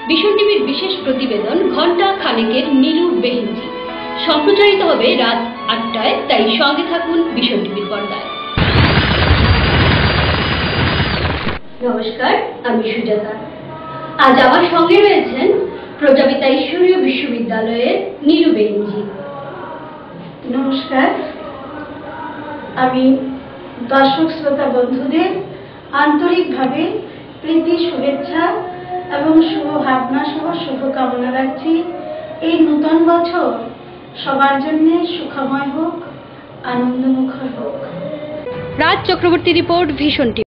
ভীষণ টিভির বিশেষ প্রতিবেদন ঘণ্টা খানেকের নীলু বেহেনজি সম্প্রচারিত হবে রাত ৮টায়, তাই সঙ্গে থাকুন ভীষণ টিভির পর্দায়। নমস্কার, আমি সুজাতা। আজ আমার সঙ্গে রয়েছেন প্রজাপিতা ঈশ্বরীয় বিশ্ববিদ্যালয়ের নীলু বেহেনজি। নমস্কার, আমি দর্শক শ্রোতা বন্ধুদের আন্তরিকভাবে প্রীতি, শুভেচ্ছা এবং শুভ ভাবনা সহ শুভকামনা রাখছি। এই নূতন বছর সবার জন্য সুখময় হোক, আনন্দমুখর হোক। রাজ চক্রবর্তী রিপোর্ট, ভীষণ টিভি।